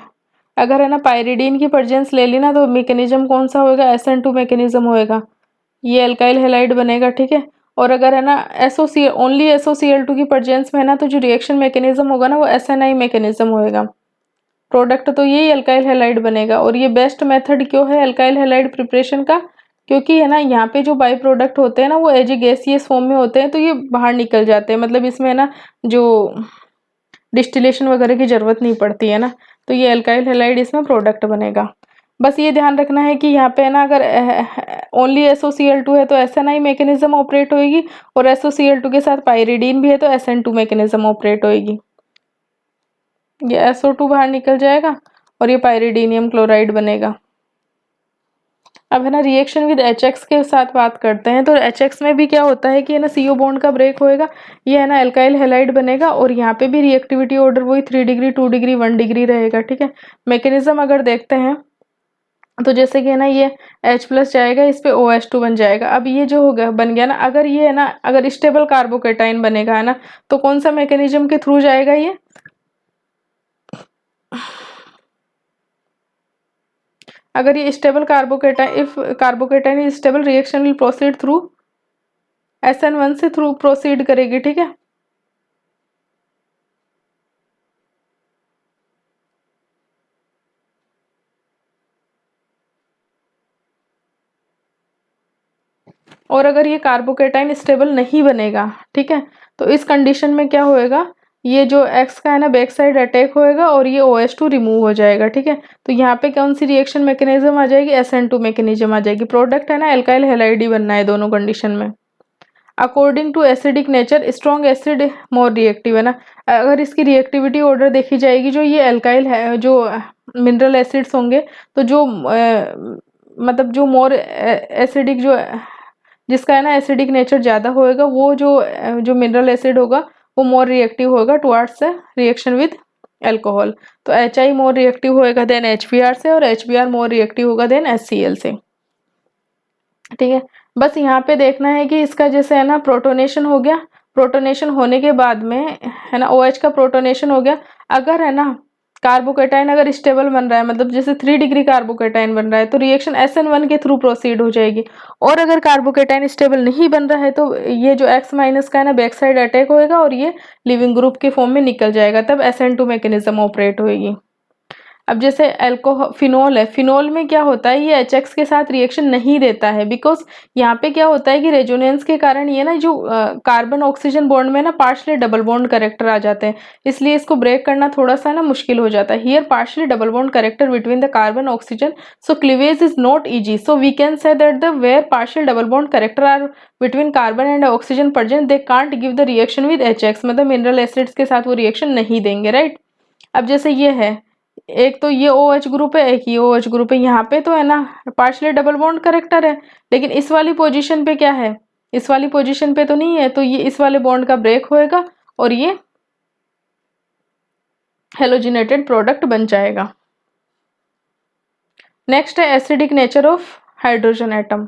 अगर है ना पायरिडीन की प्रेजेंस ले ली ना तो मैकेनिज्म कौन सा होएगा, SN2 मैकेनिज्म होएगा, ये अल्काइल हैलाइड बनेगा, ठीक है। और अगर है ना ओनली SOCl2 की प्रेजेंस में है ना तो जो रिएक्शन मैकेनिज्म होगा ना वो SNI मैकेनिज्म होएगा, प्रोडक्ट तो यही अल्काइल हैलाइड बनेगा। और ये बेस्ट मेथड क्यों है अल्काइल हैलाइड प्रिपरेशन का, क्योंकि है ना यहाँ पे जो बाई प्रोडक्ट होते हैं ना वो एज ए गैसियस फॉर्म में होते हैं तो ये बाहर निकल जाते हैं, मतलब इसमें है ना जो डिस्टिलेशन वगैरह की जरूरत नहीं पड़ती है ना, तो ये अल्काइल हैलाइड इसमें प्रोडक्ट बनेगा। बस ये ध्यान रखना है कि यहाँ पे है ना अगर ओनली SOCl2 है तो SNI मैकेनिज्म ऑपरेट होएगी, और SOCl2 के साथ पायरिडीन भी है तो SN2 मैकेनिज्म ऑपरेट होएगी, ये SO2 बाहर निकल जाएगा और ये पायरिडीनियम क्लोराइड बनेगा। अब है ना रिएक्शन विद HX के साथ बात करते हैं, तो HX में भी क्या होता है कि है ना CO बॉन्ड का ब्रेक होएगा, ये है ना अल्काइल हैलाइड बनेगा और यहाँ पे भी रिएक्टिविटी ऑर्डर वही 3 डिग्री 2 डिग्री 1 डिग्री रहेगा, ठीक है। मैकेनिज्म अगर देखते हैं तो जैसे कि है ना ये H+ जाएगा इस पे OH2 बन जाएगा। अब ये जो होगा बन गया ना, अगर ये है ना अगर स्टेबल कार्बोकेटाइन बनेगा है ना तो कौन सा मैकेनिज्म के थ्रू जाएगा ये, अगर ये stable carbocation, if carbocation is stable reaction will proceed through SN1 से थ्रू प्रोसीड करेगी, ठीक है। और अगर ये कार्बोकेटाइन स्टेबल नहीं बनेगा, ठीक है, तो इस कंडीशन में क्या होएगा, ये जो X का है ना बैक साइड अटैक होएगा और ये OH2 रिमूव हो जाएगा, ठीक है। तो यहाँ पे कौन सी रिएक्शन मैकेनिज्म आ जाएगी, SN2 मैकेनिज्म आ जाएगी। प्रोडक्ट है ना एल्काइल हैलाइड ही बनना है दोनों कंडीशन में। According to acidic nature strong acid more reactive है ना, अगर इसकी रिएक्टिविटी ऑर्डर देखी जाएगी, जो ये एल्काइल है, जो मिनरल एसिड्स होंगे, तो जो मतलब जो मोर एसिडिक, जो जिसका है ना एसिडिक नेचर ज़्यादा होएगा, वो जो मिनरल एसिड होगा वो मोर रिएक्टिव होगा टुवर्ड्स रिएक्शन विद एल्कोहल। तो HI मोर रिएक्टिव होएगा देन HBr से, और HBr मोर रिएक्टिव होगा देन HCl से, ठीक है। बस यहाँ पे देखना है कि इसका जैसे है ना प्रोटोनेशन हो गया, प्रोटोनेशन होने के बाद में है ना OH का प्रोटोनेशन हो गया। अगर है ना कार्बोकेटाइन अगर स्टेबल बन रहा है, मतलब जैसे 3 डिग्री कार्बोकेटाइन बन रहा है, तो रिएक्शन SN1 के थ्रू प्रोसीड हो जाएगी। और अगर कार्बोकेटाइन स्टेबल नहीं बन रहा है, तो ये जो X माइनस का है ना बैक साइड अटैक होएगा और ये लिविंग ग्रुप के फॉर्म में निकल जाएगा, तब SN2 मैकेनिज्म ऑपरेट होएगी। अब जैसे फिनोल है, फिनोल में क्या होता है, ये HX के साथ रिएक्शन नहीं देता है, बिकॉज यहाँ पे क्या होता है कि रेजोनेंस के कारण ये ना जो कार्बन ऑक्सीजन बॉन्ड में ना पार्शियली डबल बॉन्ड करेक्टर आ जाते हैं, इसलिए इसको ब्रेक करना थोड़ा सा ना मुश्किल हो जाता है। Here partially double bond character between the carbon oxygen, so cleavage is not easy, so we can say that the where partial double bond character are between carbon and oxygen present, they can't give the reaction with HX, मतलब mineral acids के साथ वो reaction नहीं देंगे, right. अब जैसे ये है, एक तो ये OH ग्रुप है, एक ये OH ग्रुप है, यहाँ पे तो है ना पार्शियली डबल बॉन्ड करेक्टर है, लेकिन इस वाली पोजीशन पे क्या है, इस वाली पोजीशन पे तो नहीं है, तो ये इस वाले बॉन्ड का ब्रेक होएगा और ये हेलोजिनेटेड प्रोडक्ट बन जाएगा। नेक्स्ट है acidic nature of hydrogen atom.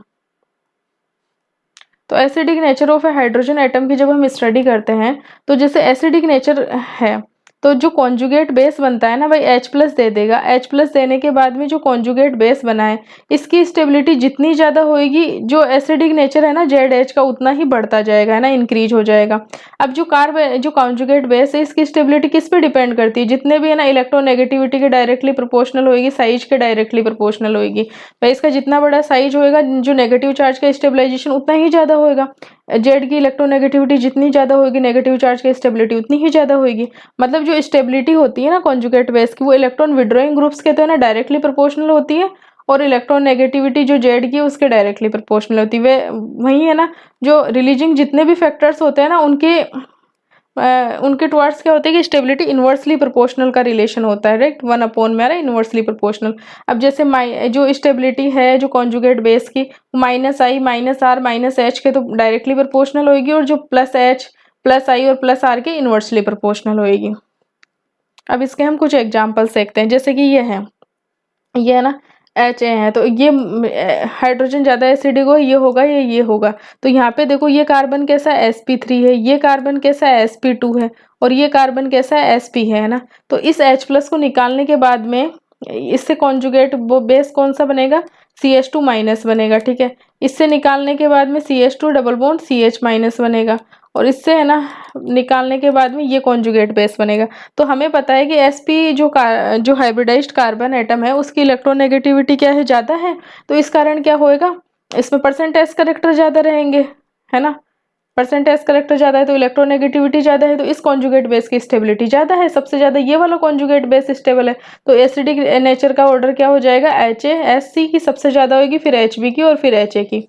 तो acidic nature of hydrogen atom की जब हम स्टडी करते हैं, तो जैसे एसिडिक नेचर है, तो जो कॉन्जुगेट बेस बनता है ना भाई H+ दे देगा, H+ देने के बाद में जो कॉन्जुगेट बेस बना है, इसकी स्टेबिलिटी जितनी ज़्यादा होएगी, जो एसिडिक नेचर है ना ZH का उतना ही बढ़ता जाएगा, है ना, इंक्रीज हो जाएगा। अब जो जो कॉन्जुगेट बेस है, इसकी स्टेबिलिटी किस पे डिपेंड करती है, जितने भी है ना इलेक्ट्रोनेगेटिविटी के डायरेक्टली प्रोपोर्शनल होएगी, साइज के डायरेक्टली प्रोपोर्शनल होएगी। भाई इसका जितना बड़ा साइज होएगा, जो नेगेटिव चार्ज का स्टेबलाइजेशन उतना ही ज़्यादा होएगा। जेड की इलेक्ट्रोनेगेटिविटी जितनी ज़्यादा होगी, नेगेटिव चार्ज की स्टेबिलिटी उतनी ही ज़्यादा होगी। मतलब जो स्टेबिलिटी होती है ना कॉन्जुगेट बेस की, वो इलेक्ट्रॉन विड्रॉइंग ग्रुप्स के तो है ना डायरेक्टली प्रोपोर्शनल होती है, और इलेक्ट्रॉन नेगेटिविटी जो जेड की उसके डायरेक्टली प्रोपोर्शनल होती है। वे वही है ना, जो रिलीजिंग जितने भी फैक्टर्स होते हैं ना, उनके टुवर्ड्स क्या होता है कि स्टेबिलिटी इन्वर्सली प्रोपोर्शनल का रिलेशन होता है, राइट, 1 में आ रहा है इन्वर्सली प्रोपोर्शनल। अब जैसे जो स्टेबिलिटी है जो कॉन्जुगेट बेस की, -I -R -H के तो डायरेक्टली प्रोपोर्शनल होगी, और जो +H +I और +R के इन्वर्सली प्रोपोर्शनल होगी। अब इसके हम कुछ एग्जाम्पल्स देखते हैं, जैसे कि ये है ना HA है, तो ये हाइड्रोजन ज़्यादा एसिडिक हो, ये होगा, ये होगा। तो यहाँ पे देखो ये कार्बन कैसा है, sp3 है, ये कार्बन कैसा है, sp2 है, और ये कार्बन कैसा है, sp है ना। तो इस H+ को निकालने के बाद में इससे कॉन्जुगेट वो बेस कौन सा बनेगा, CH2- बनेगा, ठीक है। इससे निकालने के बाद में CH2 डबल बॉन्ड CH- बनेगा, और इससे है ना निकालने के बाद में ये कॉन्जुगेट बेस बनेगा। तो हमें पता है कि sp जो हाइब्रिडाइज्ड कार्बन एटम है, उसकी इलेक्ट्रोनेगेटिविटी क्या है, ज़्यादा है। तो इस कारण क्या होएगा, इसमें % करेक्टर ज़्यादा रहेंगे, है ना। % करेक्टर ज़्यादा है तो इलेक्ट्रोनेगेटिविटी ज़्यादा है, तो इस कॉन्जुगेट बेस की स्टेबिलिटी ज़्यादा है, सबसे ज़्यादा ये वाला कॉन्जुगेट बेस स्टेबल है। तो एसिडिक नेचर का ऑर्डर क्या हो जाएगा, HASC की सबसे ज़्यादा होगी, फिर HB की, और फिर HA की।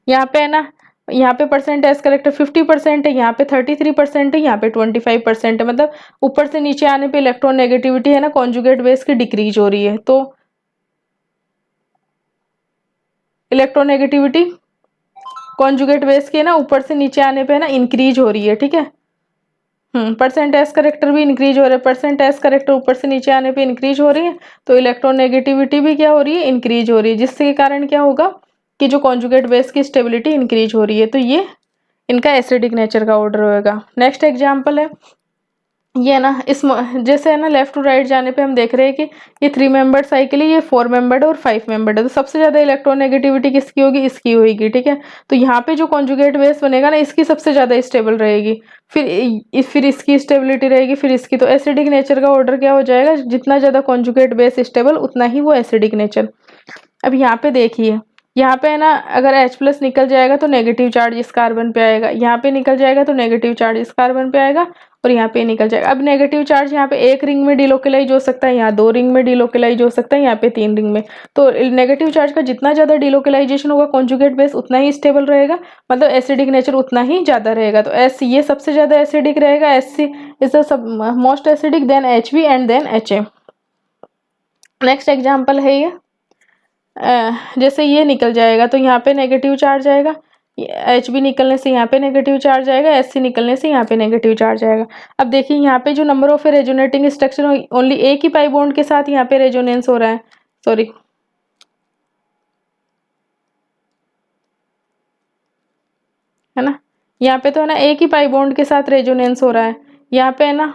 यहाँ पे है ना, यहाँ पे % करेक्टर 50% है, यहाँ पे 33% है, यहाँ पे 25% है। मतलब ऊपर से नीचे आने पे इलेक्ट्रॉन नेगेटिविटी है ना कॉन्जुगेट बेस की डिक्रीज हो रही है। तो इलेक्ट्रोनेगेटिविटी कॉन्जुगेट बेस के ना ऊपर से नीचे आने पे है ना इंक्रीज हो रही है, ठीक है। % करेक्टर भी इंक्रीज हो रहा है, % करेक्टर ऊपर से नीचे आने पे इंक्रीज हो रही है, तो इलेक्ट्रोनेगेटिविटी भी क्या हो रही है, इंक्रीज हो रही है, जिसके कारण क्या होगा कि जो कॉन्जुगेट बेस की स्टेबिलिटी इंक्रीज हो रही है। तो ये इनका एसिडिक नेचर का ऑर्डर होएगा। नेक्स्ट एग्जांपल है ये ना, इस जैसे है ना लेफ्ट टू राइट जाने पे हम देख रहे हैं कि ये 3 मेंबर्ड साइकिल है, ये 4 मेंबर्ड और 5 मेंबर्ड है। तो सबसे ज्यादा इलेक्ट्रोनेगेटिविटी किसकी होगी, इसकी होगी, ठीक है। तो यहाँ पे जो कॉन्जुगेट बेस बनेगा ना, इसकी सबसे ज्यादा स्टेबल रहेगी, फिर इसकी स्टेबिलिटी रहेगी, फिर इसकी। तो एसिडिक नेचर का ऑर्डर क्या हो जाएगा, जितना ज्यादा कॉन्जुगेट बेस स्टेबल उतना ही वो एसिडिक नेचर। अब यहाँ पे देखिए यहाँ पे है ना अगर H+ निकल जाएगा तो नेगेटिव चार्ज इस कार्बन पे आएगा, यहाँ पे निकल जाएगा तो नेगेटिव चार्ज इस कार्बन पे आएगा और यहाँ पे निकल जाएगा। अब नेगेटिव चार्ज यहाँ पे एक रिंग में डिलोकेलाइज हो सकता है, यहाँ 2 रिंग में डिलोकेलाइज हो सकता है, यहाँ पे 3 रिंग में। तो नेगेटिव चार्ज का जितना ज़्यादा डिलोकेलाइजेशन होगा कॉन्जुगेट बेस उतना ही स्टेबल रहेगा, मतलब एसिडिक नेचर उतना ही ज़्यादा रहेगा। तो एस ये सबसे ज़्यादा एसिडिक रहेगा, Hc is the most acidic, then Hb and then Ha। Next example है ये, जैसे ये निकल जाएगा तो यहाँ पे नेगेटिव चार्ज आएगा, Hb निकलने से यहाँ पे नेगेटिव चार्ज आएगा, Hc निकलने से यहाँ पे नेगेटिव चार्ज आएगा। अब देखिए यहाँ पे जो number of resonating structure only एक ही पाई बॉन्ड के साथ यहाँ पे रेजोनेंस हो रहा है, सॉरी है ना, यहाँ पे तो है ना एक ही पाई बॉन्ड के साथ रेजोनेंस हो रहा है, यहाँ पे है ना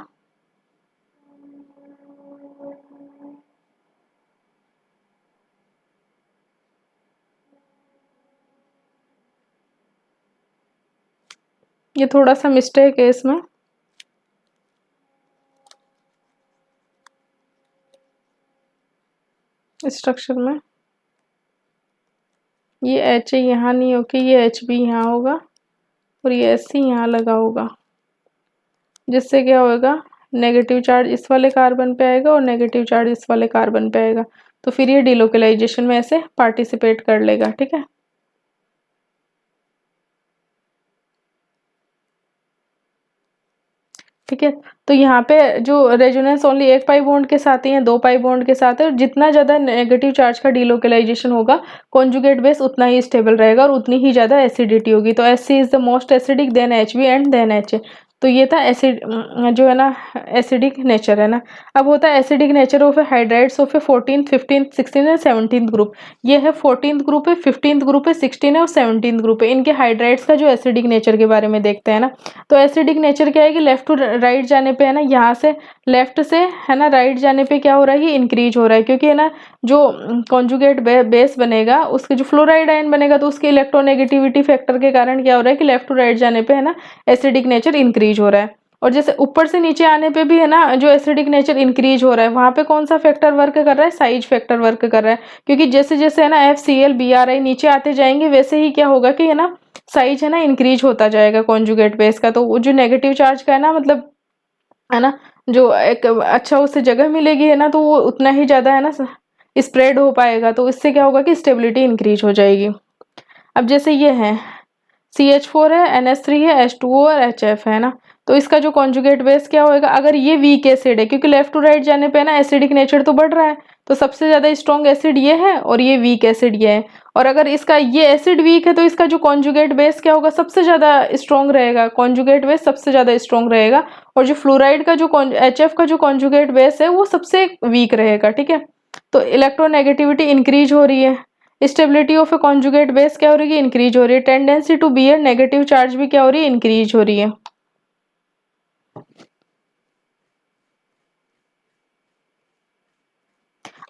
ये थोड़ा सा मिस्टेक है इसमें, स्ट्रक्चर में ये H यहाँ नहीं होके ये Hb यहाँ होगा और ये Sc यहाँ लगा होगा, जिससे क्या होगा नेगेटिव चार्ज इस वाले कार्बन पे आएगा और नेगेटिव चार्ज इस वाले कार्बन पे आएगा, तो फिर ये डिलोकेलाइजेशन में ऐसे पार्टिसिपेट कर लेगा। ठीक है, ठीक है। तो यहाँ पे जो रेजोनेंस ओनली एक पाई बॉन्ड के साथ ही है, 2 पाई बॉन्ड के साथ है, और जितना ज़्यादा नेगेटिव चार्ज का डिलोकेलाइजेशन होगा कॉन्जुगेट बेस उतना ही स्टेबल रहेगा और उतनी ही ज़्यादा एसिडिटी होगी। तो Hc is the most acidic, then Hb and then Ha। तो ये था एसिड जो है ना एसिडिक नेचर है ना। अब होता है acidic nature of hydrides of 14th 15th 16th and 17th group. ये है 14th ग्रुप है, 15th ग्रुप है, 16 है और 17th ग्रुप है। इनके हाइड्राइड्स का जो एसिडिक नेचर के बारे में देखते हैं ना, तो एसिडिक नेचर क्या है कि लेफ्ट टू राइट जाने पे है ना, यहाँ से लेफ्ट से है ना राइट जाने पे क्या हो रहा है, ये इंक्रीज हो रहा है, क्योंकि है ना जो कॉन्जुगेट बेस बनेगा उसके जो फ्लोराइड आयन बनेगा तो उसके इलेक्ट्रोनेगेटिविटी फैक्टर के कारण क्या हो रहा है कि लेफ्ट टू राइट जाने पे है ना एसिडिक नेचर इंक्रीज हो रहा है। और जैसे ऊपर से नीचे आने पे भी है ना जो एसिडिक नेचर इंक्रीज हो रहा है, वहां पे कौन सा फैक्टर वर्क कर रहा है, साइज फैक्टर वर्क कर रहा है, क्योंकि जैसे जैसे है ना FCl BRI नीचे आते जाएंगे वैसे ही क्या होगा कि है ना साइज है ना इंक्रीज होता जाएगा कॉन्जुगेट बेस का। तो वो जो नेगेटिव चार्ज का है ना मतलब है ना जो एक अच्छा उससे जगह मिलेगी है ना, तो वो उतना ही ज्यादा है ना स्प्रेड हो पाएगा, तो इससे क्या होगा कि स्टेबिलिटी इंक्रीज हो जाएगी। अब जैसे ये है CH4 है, NH3 है, H2O और HF है ना, तो इसका जो कॉन्जुगेट बेस क्या होएगा, अगर ये वीक एसिड है, क्योंकि लेफ्ट टू राइट जाने पे ना एसिडिक नेचर तो बढ़ रहा है, तो सबसे ज्यादा स्ट्रॉन्ग एसिड ये है और ये वीक एसिड ये है। और अगर इसका ये एसिड वीक है तो इसका जो कॉन्जुगेट बेस क्या होगा, सबसे ज्यादा स्ट्रॉन्ग रहेगा, कॉन्जुगेट बेस सबसे ज्यादा स्ट्रॉन्ग रहेगा। और जो फ्लोराइड का जो HF का जो कॉन्जुगेट बेस है वो सबसे वीक रहेगा। ठीक है, तो इलेक्ट्रोनेगेटिविटी इंक्रीज हो रही है, stability of a conjugate base क्या हो रही है, इंक्रीज हो रही है, tendency to bear negative charge भी क्या हो रही है, इंक्रीज हो रही है।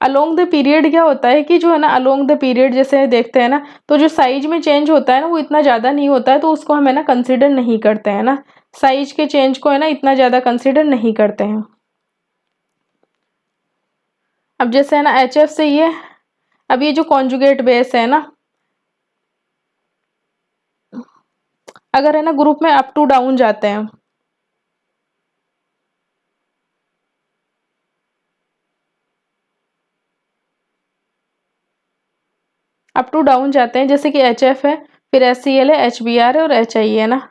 अलोंग द पीरियड क्या होता है कि जो है ना अलोंग द पीरियड जैसे देखते हैं ना, तो जो साइज में चेंज होता है ना वो इतना ज़्यादा नहीं होता है, तो उसको हम है ना कंसिडर नहीं करते हैं ना, साइज के चेंज को है ना इतना ज़्यादा कंसिडर नहीं करते हैं। अब जैसे है ना HF से ये, अब ये जो कॉन्जुगेट बेस है ना, अगर है ना ग्रुप में अप टू डाउन जाते हैं, अप टू डाउन जाते हैं, जैसे कि HF है, फिर HCl है, HBr है और HI है ना,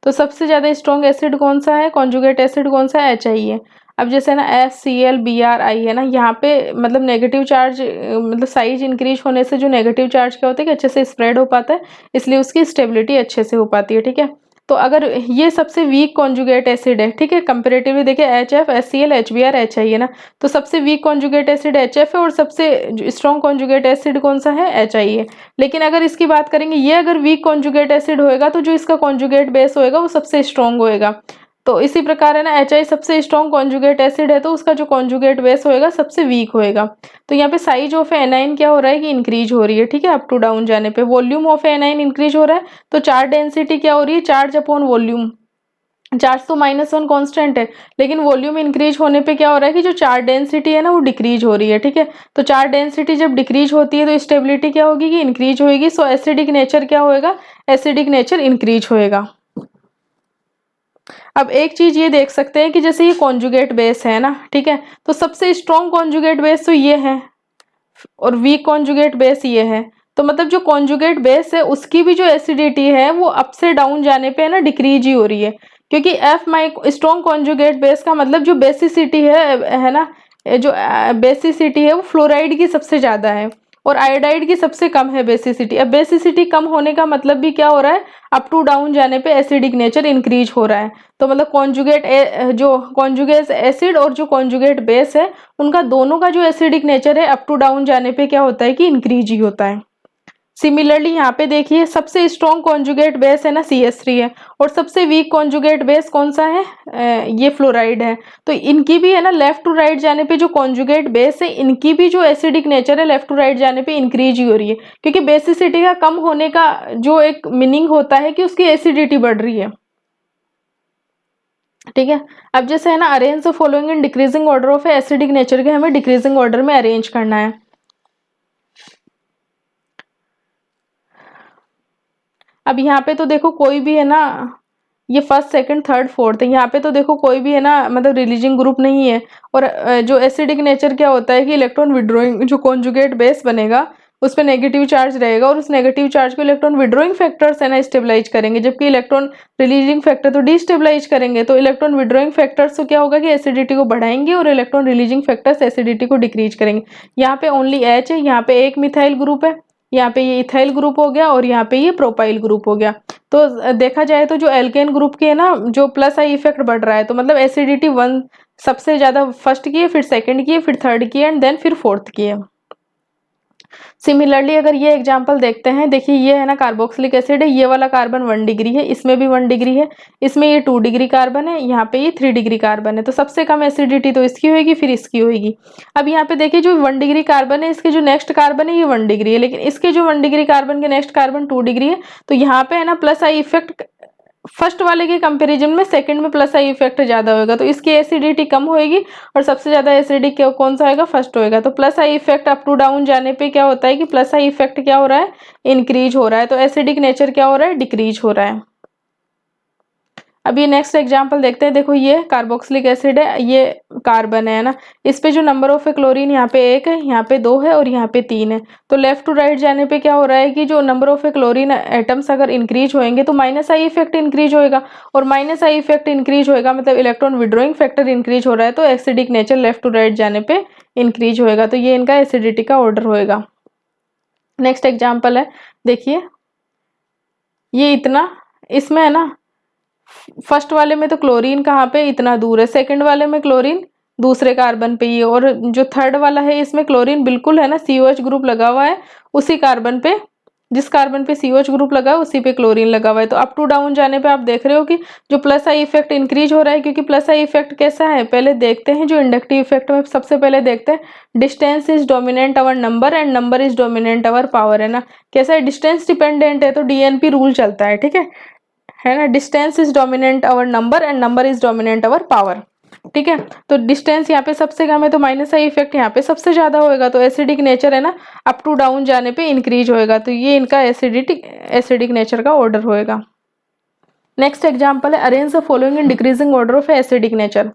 तो सबसे ज़्यादा स्ट्रॉन्ग एसिड कौन सा है, कॉन्जुगेट एसिड कौन सा है, HI है। अब जैसे ना FCl BRI है ना, यहाँ पे मतलब नेगेटिव चार्ज मतलब साइज इंक्रीज होने से जो नेगेटिव चार्ज क्या होता है कि अच्छे से स्प्रेड हो पाता है, इसलिए उसकी स्टेबिलिटी अच्छे से हो पाती है। ठीक है, तो अगर ये सबसे वीक कॉन्जुगेट एसिड है, ठीक है, कंपेरेटिवली देखिए HF HCl HBr HI है ना, तो सबसे वीक कॉन्जुगेट एसिड HF है और सबसे स्ट्रॉन्ग कॉन्जुगेट एसिड कौन सा है, HI है। लेकिन अगर इसकी बात करेंगे, ये अगर वीक कॉन्जुगेट एसिड होएगा तो जो इसका कॉन्जुगेट बेस होएगा वो सबसे स्ट्रॉन्ग होएगा। तो इसी प्रकार है ना HI सबसे स्ट्रॉन्ग कॉन्जुगेट एसिड है, तो उसका जो कॉन्जुगेट बेस होएगा सबसे वीक होएगा। तो यहाँ पे साइज ऑफ एनाइन क्या हो रहा है कि इंक्रीज हो रही है। ठीक है, अप टू डाउन जाने पे वॉल्यूम ऑफ एनाइन इंक्रीज हो रहा है, तो चार्ज डेंसिटी क्या हो रही है, चार्ज अपॉन वॉल्यूम चार्ज तो -1 कांस्टेंट है, लेकिन वॉल्यूम इंक्रीज होने पे क्या हो रहा है कि जो चार्ज डेंसिटी है ना वो डिक्रीज हो रही है, ठीक है। तो चार्ज डेंसिटी जब डिक्रीज होती है तो स्टेबिलिटी क्या होगी कि इंक्रीज होगी। सो एसिडिक नेचर क्या होएगा, एसिडिक नेचर इंक्रीज होएगा। अब एक चीज ये देख सकते हैं कि जैसे ये कॉन्जुगेट बेस है ना, ठीक है, तो सबसे स्ट्रॉन्ग कॉन्जुगेट बेस तो ये है और वीक कॉन्जुगेट बेस ये है। तो मतलब जो कॉन्जुगेट बेस है उसकी भी जो एसिडिटी है वो अप से डाउन जाने पे है ना डिक्रीज ही हो रही है, क्योंकि F my strong conjugate base का मतलब जो बेसिसिटी है ना, जो बेसिसिटी है वो फ्लोराइड की सबसे ज्यादा है और आयोडाइड की सबसे कम है बेसिसिटी। अब बेसिसिटी कम होने का मतलब भी क्या हो रहा है, अप टू डाउन जाने पे एसिडिक नेचर इंक्रीज हो रहा है। तो मतलब कॉन्जुगेट जो कॉन्जुगेट एसिड और जो कॉन्जुगेट बेस है उनका दोनों का जो एसिडिक नेचर है अप टू डाउन जाने पे क्या होता है कि इंक्रीज ही होता है। सिमिलरली यहाँ पे देखिए सबसे स्ट्रॉन्ग कॉन्जुगेट बेस है ना CH3 है और सबसे वीक कॉन्जुगेट बेस कौन सा है, ये फ्लोराइड है। तो इनकी भी है ना लेफ्ट टू राइट जाने पे जो कॉन्जुगेट बेस है इनकी भी जो एसिडिक नेचर है लेफ्ट टू राइट जाने पे इंक्रीज ही हो रही है, क्योंकि बेसिसिटी का कम होने का जो एक मीनिंग होता है कि उसकी एसिडिटी बढ़ रही है, ठीक है। अब जैसे है ना arrange the following in decreasing order of acidic nature के हमें डिक्रीजिंग ऑर्डर में अरेंज करना है। अब यहाँ पे तो देखो कोई भी है ना, ये फर्स्ट सेकंड थर्ड फोर्थ है, यहाँ पे तो देखो कोई भी है ना मतलब रिलीजिंग ग्रुप नहीं है। और जो एसिडिक नेचर क्या होता है कि इलेक्ट्रॉन विड्रॉइंग जो कॉन्जुगेट बेस बनेगा उस पर नेगेटिव चार्ज रहेगा और उस नेगेटिव चार्ज को इलेक्ट्रॉन विड्रॉइंग फैक्टर्स है ना स्टेबलाइज करेंगे, जबकि इलेक्ट्रॉन रिलीजिंग फैक्टर तो डिस्टेबलाइज करेंगे। तो इलेक्ट्रॉन विड्रॉइंग फैक्टर्स तो क्या होगा कि एसिडिटी को बढ़ाएंगे और इलेक्ट्रॉन रिलीजिंग फैक्टर्स एसिडिटी को डिक्रीज करेंगे। यहाँ पे ओनली H है, यहाँ पे एक मिथाइल ग्रुप है, यहाँ पे ये इथाइल ग्रुप हो गया और यहाँ पे ये प्रोपाइल ग्रुप हो गया। तो देखा जाए तो जो एल्केन ग्रुप की है ना जो प्लस आई इफेक्ट बढ़ रहा है, तो मतलब एसिडिटी 1 सबसे ज्यादा फर्स्ट की है, फिर सेकंड की है, फिर थर्ड की है एंड देन फिर फोर्थ की है। सिमिलरली अगर ये एग्जांपल देखते हैं, देखिए ये है ना कार्बोक्सिलिक एसिड है, ये वाला कार्बन 1 डिग्री है, इसमें भी 1 डिग्री है, इसमें ये 2 डिग्री कार्बन है, यहाँ पे ये 3 डिग्री कार्बन है। तो सबसे कम एसिडिटी तो इसकी होगी, फिर इसकी होगी। अब यहाँ पे देखिए जो 1 डिग्री कार्बन है इसके जो नेक्स्ट कार्बन है ये 1 डिग्री है, लेकिन इसके जो 1 डिग्री कार्बन के नेक्स्ट कार्बन 2 डिग्री है। तो यहाँ पे है ना प्लस आई इफेक्ट फर्स्ट वाले के कंपैरिजन में सेकंड में प्लस आई इफेक्ट ज्यादा होगा, तो इसकी एसिडिटी कम होएगी और सबसे ज्यादा एसिडिक कौन सा होगा, फर्स्ट होएगा। तो plus I effect up to down जाने पे क्या होता है कि प्लस आई इफेक्ट क्या हो रहा है, इंक्रीज हो रहा है। तो एसिडिक नेचर क्या हो रहा है, डिक्रीज हो रहा है। अब ये नेक्स्ट एग्जांपल देखते हैं। देखो ये कार्बोक्सिलिक एसिड है, ये कार्बन है ना, इस पे जो नंबर ऑफ क्लोरीन यहाँ पे 1 है, यहाँ पे 2 है और यहाँ पे 3 है। तो लेफ्ट टू राइट जाने पे क्या हो रहा है कि जो नंबर ऑफ क्लोरीन एटम्स अगर इंक्रीज होएंगे तो माइनस आई इफेक्ट इंक्रीज होएगा, और माइनस आई इफेक्ट इंक्रीज होएगा मतलब इलेक्ट्रॉन विड्रॉइंग फैक्टर इंक्रीज हो रहा है, तो acidic nature left to right जाने पे इंक्रीज होएगा। तो ये इनका एसिडिटी का ऑर्डर होएगा। नेक्स्ट एग्जाम्पल है, देखिए ये इतना, इसमें है ना फर्स्ट वाले में तो क्लोरीन कहाँ पे इतना दूर है, सेकंड वाले में क्लोरीन दूसरे कार्बन पे ही है, और जो थर्ड वाला है इसमें क्लोरीन बिल्कुल है ना COH ग्रुप लगा हुआ है उसी कार्बन पे, जिस कार्बन पे COH ग्रुप लगा है उसी पे क्लोरीन लगा हुआ है। तो अप टू डाउन जाने पे आप देख रहे हो कि जो प्लस आई इफेक्ट इंक्रीज हो रहा है, क्योंकि प्लस आई इफेक्ट कैसा है पहले देखते हैं। जो इंडक्टिव इफेक्ट में सबसे पहले देखते हैं, distance is dominant our number and number is dominant our power, है ना। कैसा है, डिस्टेंस डिपेंडेंट है तो DNP रूल चलता है, ठीक है ना। Distance is dominant our number and number is dominant our power, ठीक है। तो डिस्टेंस यहाँ पे सबसे कम है तो माइनस आई इफेक्ट यहाँ पे सबसे ज्यादा होएगा, तो एसिडिक नेचर है ना अप टू डाउन जाने पे इंक्रीज होएगा। तो ये इनका एसिडिक नेचर का ऑर्डर होएगा। नेक्स्ट एग्जांपल है, arrange the following in decreasing order of acidic nature.